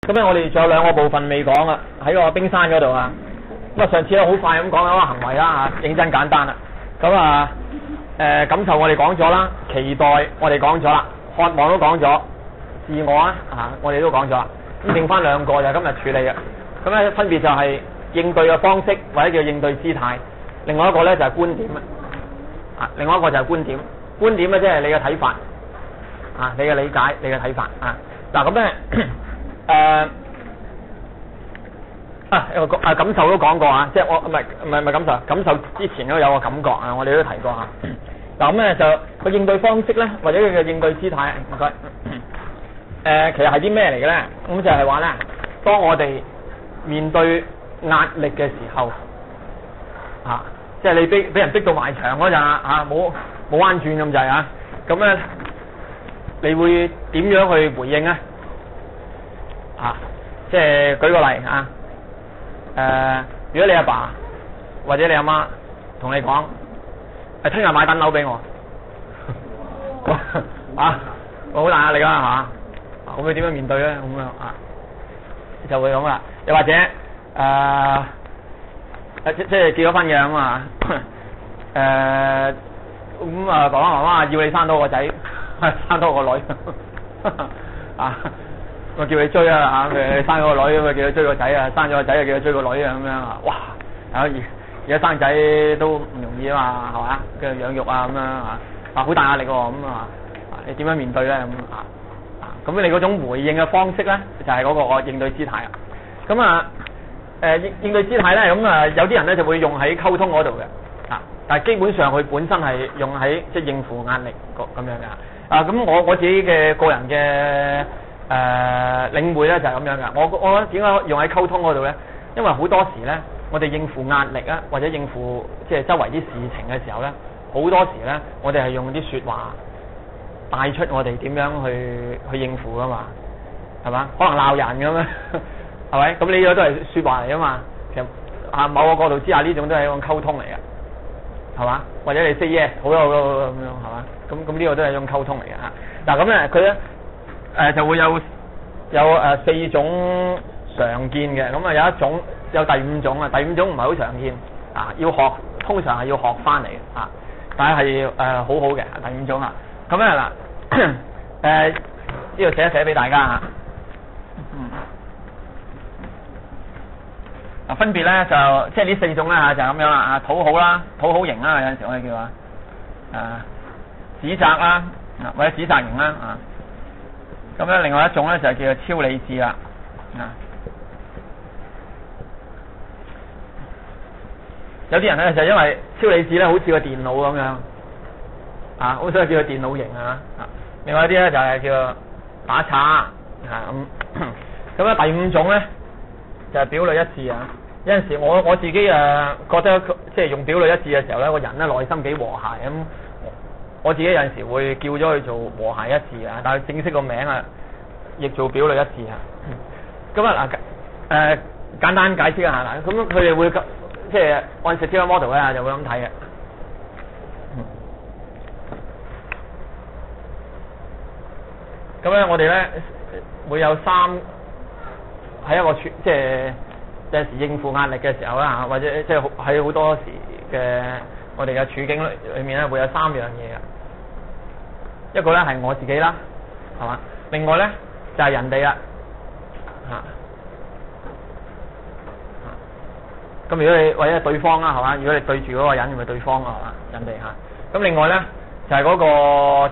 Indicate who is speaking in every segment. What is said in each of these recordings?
Speaker 1: 咁咧，我哋仲有兩個部分未講啊，喺個冰山嗰度啊。咁啊，上次咧好快咁講咗個行為啦嚇，認真簡單啦。咁啊，感受我哋講咗啦，期待我哋講咗啦，渴望都講咗，自我啊我哋都講咗啦。咁剩翻兩個就係今日處理嘅。咁咧分別就係應對嘅方式或者叫應對姿態，另外一個咧就係觀點啊。另外一個就係觀點，觀點咧即係你嘅睇法啊，你嘅理解，你嘅睇法啊。嗱咁咧。感受都講過啊，即係我唔係感受，感受之前都有個感覺啊，我哋都提過嚇。嗱咁咧就個應對方式咧，或者佢嘅應對姿態，唔該。其實係啲咩嚟嘅咧？咁就係話咧，當我哋面對壓力嘅時候，即係你俾人逼到埋牆嗰陣冇彎轉咁滯啊，咁咧你會點樣去回應咧？即係舉個例如果你阿爸或者你阿媽同你講，聽日買等樓俾我，我好大壓力啦，係嘛？咁你點樣面對咧？咁樣就會咁啦。又或者即係結咗婚嘅咁啊，咁爸爸媽媽要你生多個仔，生多個女我叫你追啊嚇，佢生咗個女咁啊，叫佢追個仔啊，生咗個仔啊，叫佢追個女啊咁樣啊，哇！而家生仔都唔容易啊嘛，係嘛？跟住養育啊咁樣好大壓力喎咁你點樣面對咧咁咁你嗰種回應嘅方式咧，就係嗰個應對姿態啊。咁應對姿態咧，咁有啲人咧就會用喺溝通嗰度嘅但係基本上佢本身係用喺即係應付壓力咁樣嘅咁我自己嘅個人嘅。領會咧就係咁樣噶，我覺得點解用喺溝通嗰度咧？因為好多時咧，我哋應付壓力啊，或者應付即係周圍啲事情嘅時候咧，好多時咧，我哋係用啲説話帶出我哋點樣去應付噶嘛，係嘛？可能鬧人咁樣，係咪？咁呢個都係説話嚟噶嘛。其實某個角度之下，呢種都係一種溝通嚟嘅，係嘛？或者你 say yes 好咁樣，係嘛？咁呢個都係一種溝通嚟嘅嚇。嗱咁咧，佢咧。就會有4種常見嘅，咁有第五種啊，第五種唔係好常見要學，通常係要學翻嚟嘅但係好好嘅第五種咁咧嗱，呢度寫一寫俾大家分別咧就即係呢4種啦就係咁樣啦討好啦，討好型啦，有陣時我哋叫指責啦或者指責型啦咁咧，另外一種咧就係叫做超理智啦有啲人咧就因為超理智咧，好似個電腦咁樣好所以叫佢電腦型另外一啲咧就係叫打岔咁咧第五種咧就係表裏一致有陣時我自己覺得即係用表裏一致嘅時候咧，個人咧內心幾和諧咁。我自己有陣時會叫咗佢做和諧一致但係正式個名亦做表裏一致咁簡單解釋一下咁佢哋會即係按 Satir model 咧就會咁睇嘅。咁咧我哋咧會有喺一個即係有陣時應付壓力嘅時候啦或者即係喺好多時嘅我哋嘅處境裏面咧會有3樣嘢一個咧係我自己啦，係嘛？另外咧就係人哋啦，咁如果你或者對方啦，係嘛？如果你對住嗰個人，咪對方係嘛？人哋咁另外咧就係嗰個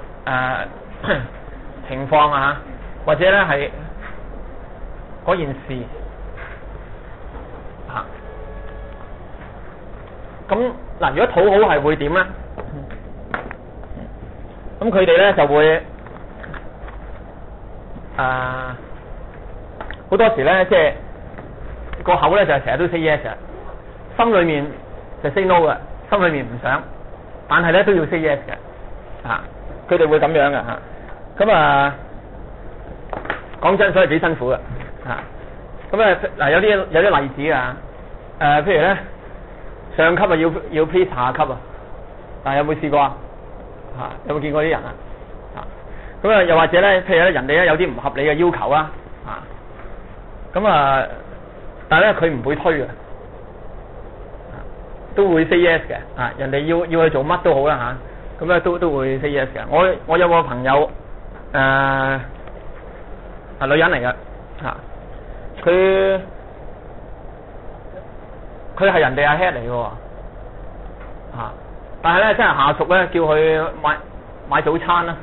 Speaker 1: 情況或者咧係嗰件事咁嗱，如果討好係會點咧？咁佢哋咧就會好多時咧，即係個口咧就係成日都 say yes 嘅，心裏面就 say no 嘅，心裏面唔想，但係咧都要 say yes 嘅佢哋會咁樣嘅咁講真，所以幾辛苦嘅咁嗱有啲例子譬如咧上級要 please 下級但係有冇試過有冇見過啲人咁又或者咧，譬如咧人哋咧有啲唔合理嘅要求啦，咁啊，但係咧佢唔會推嘅，都會 say yes 嘅啊！人哋要去做乜都好啦嚇，咁咧都會 say yes 嘅。我有個朋友係女人嚟嘅嚇，佢係人哋阿 head 嚟嘅喎嚇，但係咧真係下屬咧叫佢買早餐啦，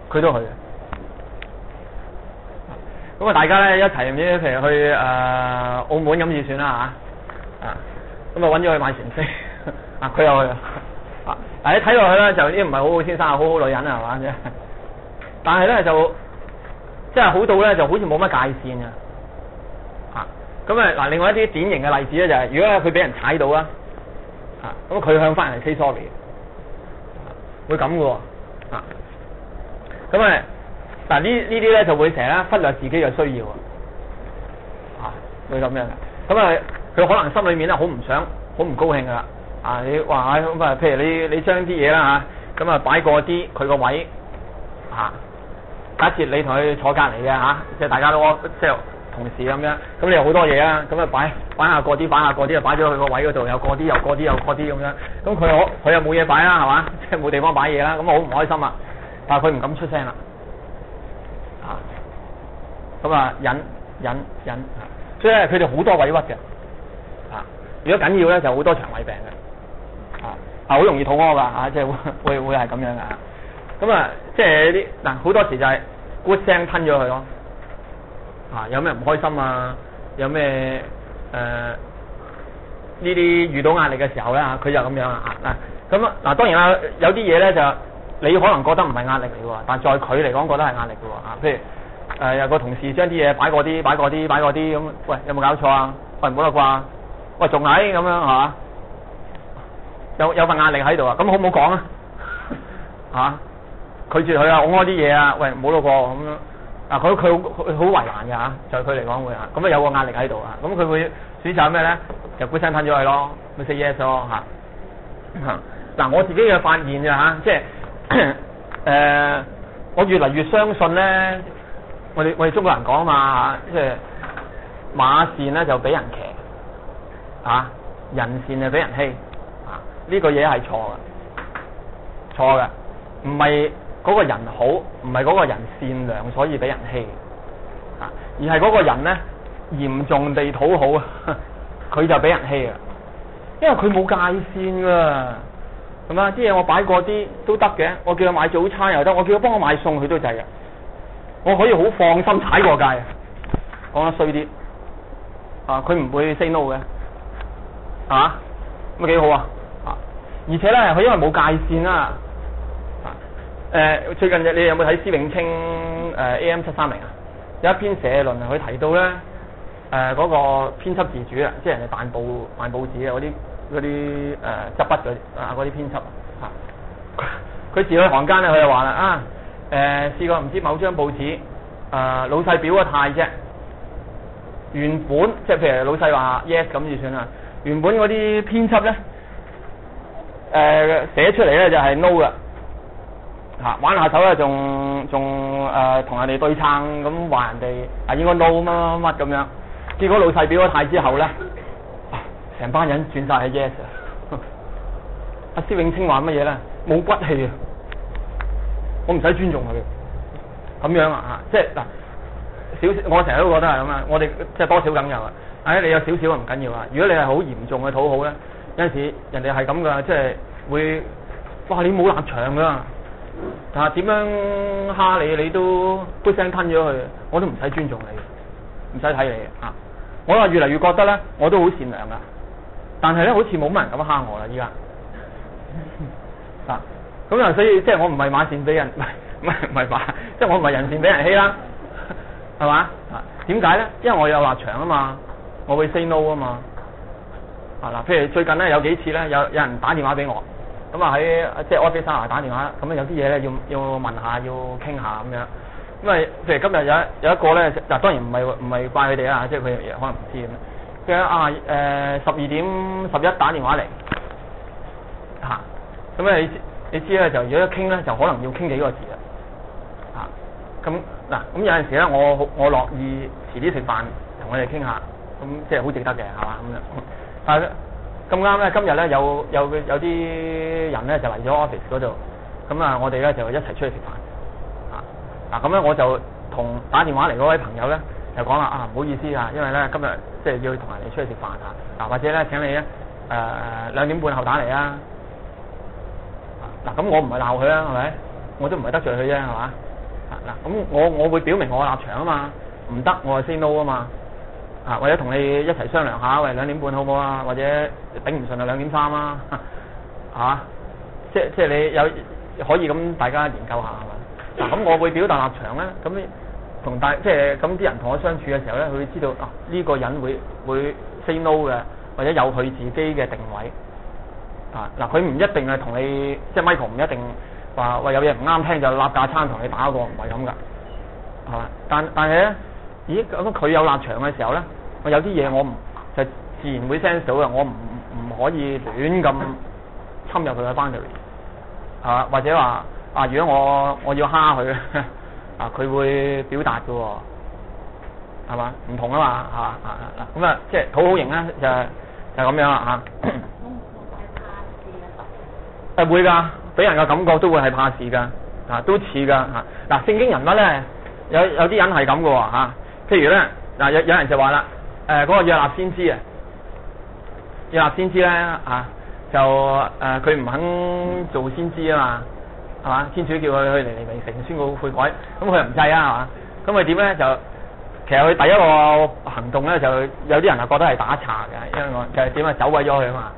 Speaker 1: 佢都去嘅。咁啊，大家咧一齊唔知譬如去澳門咁就算啦嚇，咁啊揾咗佢買船飛，佢又去啊，但係你睇落去咧就啲唔係好好先生，好好女人啊係嘛啫，但係咧就即係好到咧就好似冇乜界線嘅嚇，咁啊嗱，另外一啲典型嘅例子咧就係、是、如果佢俾人踩到啦，咁佢向翻人哋 say sorry， 會咁嘅喎，咁啊。嗱呢啲咧就會成日忽略自己嘅需要會咁樣嘅。咁啊，佢可能心裏面咧好唔想、好唔高興噶啦。你話咁啊，譬如你將啲嘢啦嚇，咁啊擺過啲佢個位假設你同佢坐隔離嘅即係大家都即係同事咁樣，咁你有好多嘢啦，咁啊擺下過啲，擺下過啲，擺咗佢個位嗰度，又過啲，又過啲，又過啲咁樣。咁佢又冇嘢擺啦，係嘛？即係冇地方擺嘢啦，咁啊好唔開心啊！但係佢唔敢出聲啦。咁啊忍，所以咧佢哋好多委屈嘅，如果緊要咧就好多腸胃病嘅，好容易肚屙噶，即係會係咁樣噶，咁啊即係啲嗱好多時就係咕聲吞咗佢咯，有咩唔開心啊，有咩呢啲遇到壓力嘅時候咧佢就咁樣咁嗱當然啦，有啲嘢咧就你可能覺得唔係壓力嚟喎，但係在佢嚟講覺得係壓力嘅喎，譬如。有個同事將啲嘢擺過啲咁，喂有冇搞錯啊？喂唔好啦啩？喂仲係咁樣係嘛？有份壓力喺度啊？咁好唔好講啊？拒絕佢啊！我啲嘢啊！喂唔好啦啩咁樣佢好為難嘅在佢嚟講會咁啊有個壓力喺度咁佢會選擇咩咧？就咕聲吞咗佢咯，咪 say yes 咯嗱我自己嘅發現即係我越嚟越相信咧。我哋中國人講嘛即係馬善咧就俾人騎人善就俾人欺呢個嘢係錯嘅，唔係嗰個人好，唔係嗰個人善良，所以俾人欺而係嗰個人咧嚴重地討好佢就俾人欺啊，因為佢冇界線㗎，係嘛？啲嘢我擺過啲都得嘅，我叫佢買早餐又得，我叫佢幫我買餸佢都制嘅。我可以好放心踩過界，講得衰啲，佢唔會 say no 嘅，咁幾好而且咧佢因為冇界線啦，最近你有冇睇施永青AM730有一篇社論佢提到咧嗰個編輯自主即係人哋辦報紙嗰啲執筆嗰啲編輯佢字裏行間咧佢就話啦試過唔知某張報紙老細表個態啫，原本即係譬如老細話 yes 咁就算啦，原本嗰啲編輯咧寫出嚟咧就係 no 㗎玩下手咧仲同人哋對撐咁話人哋應該 no 乜乜咁樣，結果老細表個態之後咧成班人轉晒係 yes 施永青話乜嘢咧？冇骨氣我唔使尊重佢，咁樣即係嗱，我成日都覺得係咁我哋即係多少梗有你有少少唔緊要如果你係好嚴重嘅討好咧，有陣時人哋係咁噶，即係會哇你冇立場噶，但係點樣蝦你都咕聲吞咗佢，我都唔使尊重你，唔使睇你我話越嚟越覺得咧，我都好善良噶，但係咧好似冇乜人咁蝦我啦依家咁所以即係我唔係馬善俾人，唔係即係我唔係人善俾人欺啦，係嘛？點解咧？因為我有立場啊嘛，我會 say no 啊嘛。譬如最近咧有幾次咧，有人打電話俾我，咁喺即係 office 打電話，咁有啲嘢咧要問下，要傾下咁樣。咁譬如今日有一個咧，嗱當然唔係怪佢哋啦，即係佢可能唔知咁樣。佢12點11打電話嚟，咁你知咧就如果一傾咧就可能要傾幾個字咁嗱，咁有陣時咧，我樂意遲啲食飯同我哋傾下，咁即係好值得嘅，係嘛咁樣。但係咁啱咧，今日咧有啲人咧就嚟咗 office 嗰度，咁啊我哋咧就一齊出去食飯。嗱咁咧我就同打電話嚟嗰位朋友咧就講啦，唔好意思啊，因為咧今日即係要同人哋出去食飯啊，或者咧請你咧2點半後打嚟啊。嗱咁我唔係鬧佢啊，係咪？我都唔係得罪佢啫，係嘛？嗱咁我會表明我嘅立場啊嘛，唔得我就 say no 啊嘛。或者同你一齊商量下，喂2點半好唔好啊？或者頂唔順就2點3啊，即係你有可以咁大家研究下係嘛？嗱咁我會表達立場咧，咁同即係咁啲人同我相處嘅時候咧，佢會知道呢個人會 say no 嘅，或者有佢自己嘅定位。嗱佢唔一定係同你，即係 Michael 唔一定話喂有嘢唔啱聽就立架撐同你打過，唔係咁噶，係嘛？但係咧，咦咁佢有立場嘅時候咧，我有啲嘢我唔就自然會 sense 到嘅，我唔可以亂咁侵入佢嘅 boundary， 係嘛？或者話如果我要蝦佢佢會表達嘅喎，係嘛？唔同啊嘛，係嘛？咁即係討好型咧就咁樣啦會㗎，俾人嘅感覺都會係怕事㗎，都似㗎嚇。嗱，聖經人物咧，有啲人係咁嘅喎嚇。譬如咧，有人就話啦，嗰個約納先知啊，約納先知咧就佢唔肯做先知啊嘛，係嘛？天主叫佢去尼尼微城宣告悔改，咁佢又唔制啊，係嘛？咁佢點咧就其實佢第一個行動咧，就有啲人係覺得係打岔嘅，因為我就係點走鬼咗佢啊嘛。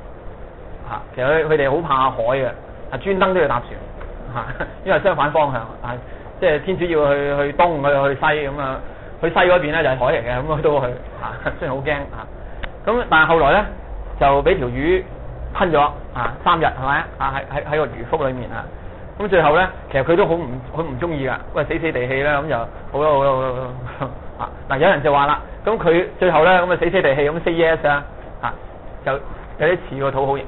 Speaker 1: 其實佢哋好怕海嘅，專登都要搭船因為相反方向，即係天主要去東，佢去西咁啊，去西嗰邊咧就係海嚟嘅，咁佢都去雖然好驚咁但係後來咧就俾條魚吞咗3日係咪喺個魚腹裏面咁最後咧其實佢都好唔中意㗎，喂死地氣啦，咁就好啦嗱有人就話啦，咁佢最後咧咁死地氣咁 say yes 就有啲似個討好型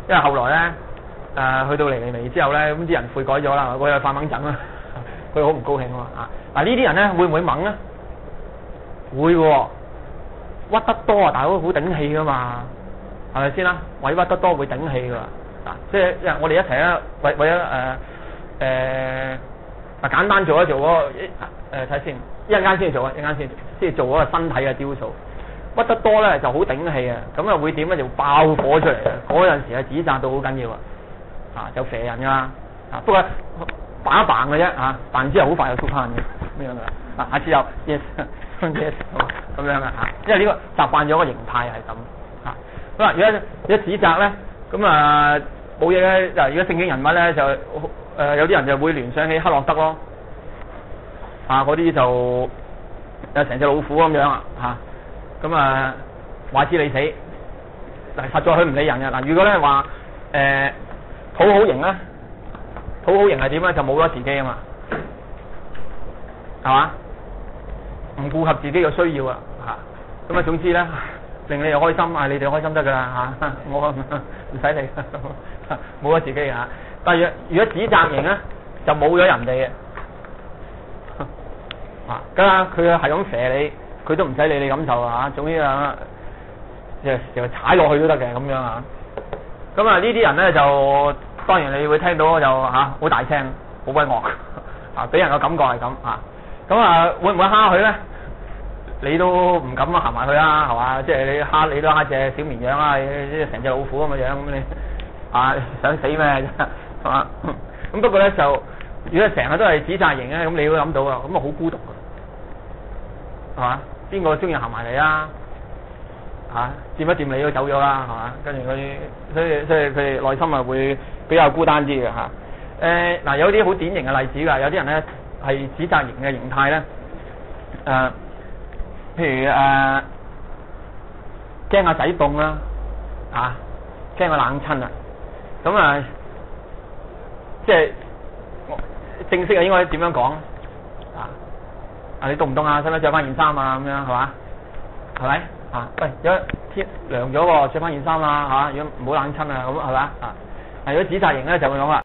Speaker 1: 因為後來咧去到尼尼微之後咧，咁啲人悔改咗啦，佢又發猛疹啦，佢好唔高興嗱呢啲人咧會唔會猛咧？會喎，屈得多大佬好頂氣噶嘛，係咪先啦？委屈得多會頂氣噶即係我哋一齊咧為咗簡單做一做嗰個睇先，一陣間先做先做嗰個身體嘅雕塑。屈得多咧就好頂氣咁啊會點咧就爆火出嚟嗰陣時指責到好緊要就肥人㗎不過扮一扮嘅啫扮完之後好快又縮翻嘅咁樣㗎下次又 yes yes 咁樣因為呢個習慣咗個形態係咁好啦，如果指責咧咁冇嘢咧，如果聖經人物咧就有啲人就會聯想起黑落德咯嗰啲就有成隻老虎咁樣咁話知你死，但係實在佢唔理人嘅如果咧話討好型咧，討好型係點咧？就冇咗自己啊嘛，係嘛？唔顧及自己嘅需要咁總之咧令你又開心你哋開心得㗎啦我唔使理，冇咗自己但係如果指責型咧，就冇咗人哋嘅咁佢係咁射你。佢都唔使理你感受總之就踩落去都得嘅咁樣咁呢啲人咧就當然你會聽到就好大聲，好威惡俾人嘅感覺係咁咁會唔會蝦佢咧？你都唔敢行埋去啦，係嘛？即係你都蝦隻小綿羊成隻老虎咁嘅樣，咁你想死咩？係嘛？咁不過咧就如果成日都係指責型咧，咁你都諗到咁好孤獨㗎，係嘛？邊個中意行埋嚟掂一掂你都走咗啦，係嘛？跟住所以佢哋內心會比較孤單啲嘅有啲好典型嘅例子㗎，有啲人咧係指責型嘅形態咧譬如驚個仔凍啦驚個冷親咁即係正式應該點樣講你凍唔凍使唔使着翻件衫咁樣係嘛？係咪喂，如果天涼咗喎，着翻件衫啦如果唔好冷親咁係咪如果指責型咧就會講啦。